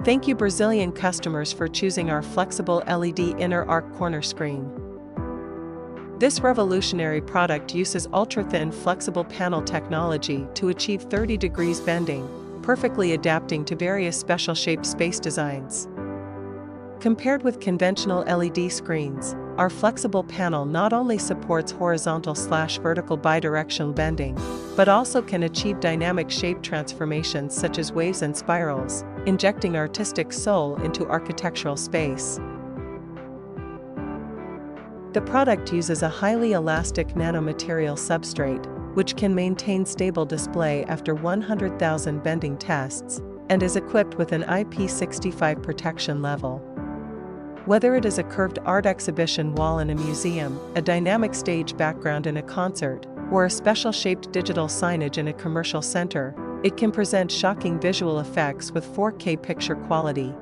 Thank you Brazilian customers for choosing our flexible LED inner arc corner screen. This revolutionary product uses ultra-thin flexible panel technology to achieve 30 degrees bending, perfectly adapting to various special shaped space designs. Compared with conventional LED screens, our flexible panel not only supports horizontal/vertical bidirectional bending, but also can achieve dynamic shape transformations such as waves and spirals, injecting artistic soul into architectural space. The product uses a highly elastic nanomaterial substrate, which can maintain stable display after 100,000 bending tests, and is equipped with an IP65 protection level. Whether it is a curved art exhibition wall in a museum, a dynamic stage background in a concert, or a special-shaped digital signage in a commercial center, it can present shocking visual effects with 4K picture quality.